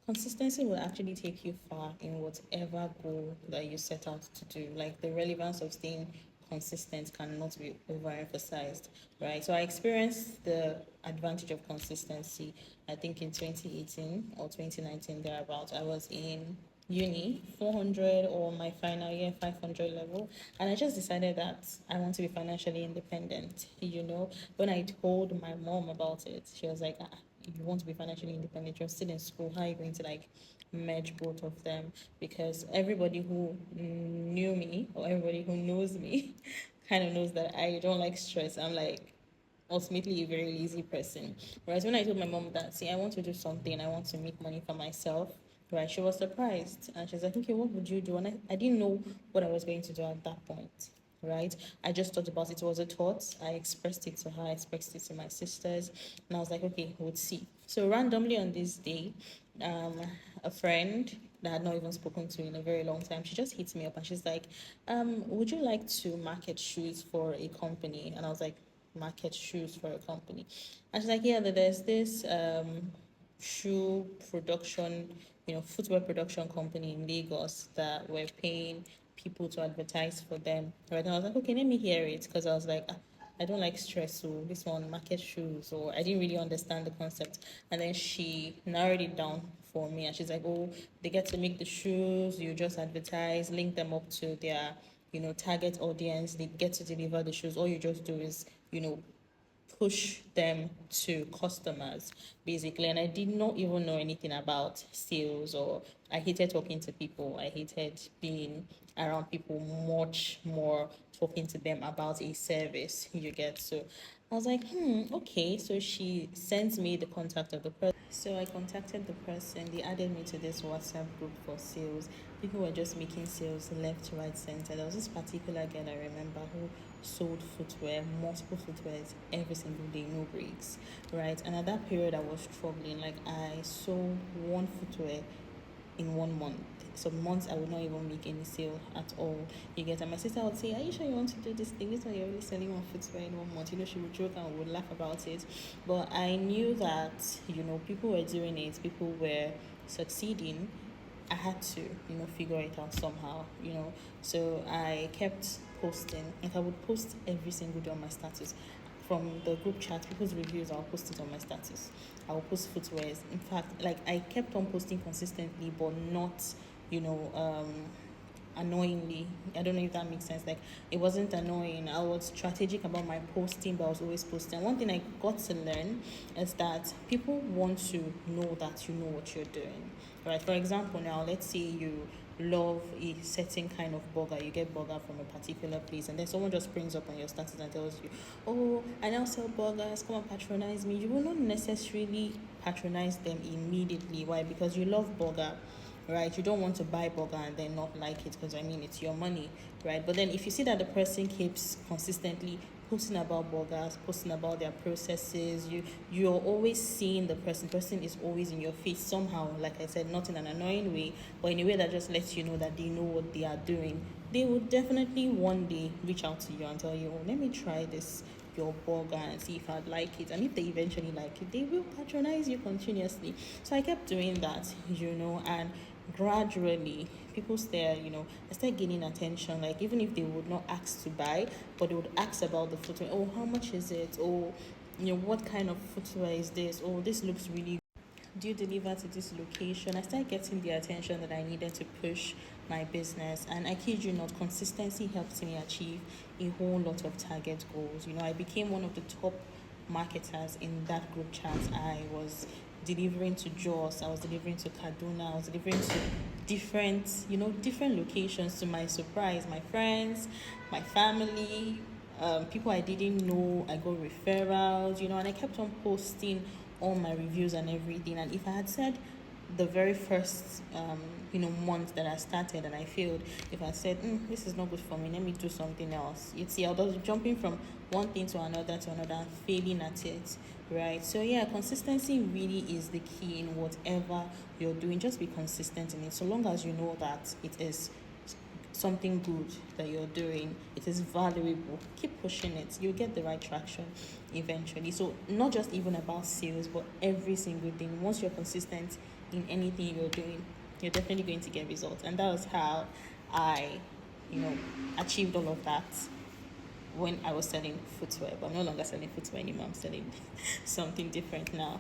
Consistency will actually take you far in whatever goal that you set out to do. Like the relevance of staying consistent cannot be overemphasized, right? So I experienced the advantage of consistency, I think in 2018 or 2019, thereabouts. I was in uni 400 or my final year 500 level, and I just decided that I want to be financially independent. When I told my mom about it, she was like, you want to be financially independent, you're still in school, how are you going to like merge both of them? Because everybody who knew me or everybody who knows me kind of knows that I don't like stress. I'm like ultimately a very lazy person. Whereas when I told my mom that, see, I want to do something, I want to make money for myself, right, she was surprised and she's like, okay, what would you do? And I didn't know what I was going to do at that point, right? I just thought about it. It was a thought. I expressed it to her, I expressed it to my sisters, and I was like, okay, we'll see. So randomly on this day, um, a friend that I had not even spoken to in a very long time, she just hits me up and she's like, would you like to market shoes for a company? And I was like, market shoes for a company? And she's like, yeah, there's this shoe production, footwear production company in Lagos that we're paying people to advertise for them. Right. And I was like, okay, let me hear it. Because I was like, I don't like stress. So this one, market shoes, or I didn't really understand the concept. And then she narrowed it down for me. And she's like, oh, they get to make the shoes. You just advertise, link them up to their, target audience. They get to deliver the shoes. All you just do is, push them to customers basically. And I did not even know anything about sales, or I hated talking to people. I hated being around people, much more talking to them about a service, you get. So I was like, okay. So she sends me the contact of the person. So I contacted the person. They added me to this WhatsApp group for sales. People were just making sales left, right, center. There was this particular girl I remember who sold footwear, multiple footwears every single day, no breaks, right? And at that period, I was struggling. Like I sold one footwear in 1 month. Some months I would not even make any sale at all. You get, and my sister would say, are you sure you want to do this thing? This one you're only selling one footwear in 1 month. She would joke and would laugh about it. But I knew that, people were doing it, people were succeeding. I had to, figure it out somehow, So I kept posting. Like I would post every single day on my status. From the group chat, people's reviews, I'll post it on my status. I'll post footwears. In fact, like I kept on posting consistently, but not, you know, annoyingly. I don't know if that makes sense. Like it wasn't annoying. I was strategic about my posting, but I was always posting. One thing I got to learn is that people want to know that you know what you're doing. Right. For example, now let's say you love a certain kind of burger. You get burger from a particular place, and then someone just brings up on your status and tells you, oh, I now sell burgers, come and patronize me. You will not necessarily patronize them immediately. Why? Because you love burger, right? You don't want to buy burger and then not like it, because I mean it's your money, right? But then if you see that the person keeps consistently posting about burgers, posting about their processes, you're always seeing the person is always in your face somehow. Like I said, not in an annoying way, but in a way that just lets you know that they know what they are doing. They will definitely one day reach out to you and tell you, oh, let me try this your burger and see if I'd like it. And if they eventually like it, they will patronize you continuously. So I kept doing that, and gradually people start, I start gaining attention. Like even if they would not ask to buy, but they would ask about the footwear. Oh, how much is it? Oh, what kind of footwear is this? Oh, this looks really, do you deliver to this location? I started getting the attention that I needed to push my business. And I kid you not, consistency helped me achieve a whole lot of target goals. I became one of the top marketers in that group chat. I was delivering to Jos, I was delivering to Kaduna, I was delivering to different locations. To my surprise, my friends, my family, people I didn't know, I got referrals, and I kept on posting all my reviews and everything. And if I had said the very first month that I started and I failed, if I said this is not good for me, let me do something else, you'd see I was jumping from one thing to another and failing at it, right? So yeah, consistency really is the key in whatever you're doing. Just be consistent in it, so long as you know that it is something good that you're doing, it is valuable, keep pushing it, you'll get the right traction eventually. So not just even about sales, but every single thing, once you're consistent in anything you're doing, you're definitely going to get results. And that was how I, you know, achieved all of that when I was selling footwear. But I'm no longer selling footwear anymore. I'm selling something different now.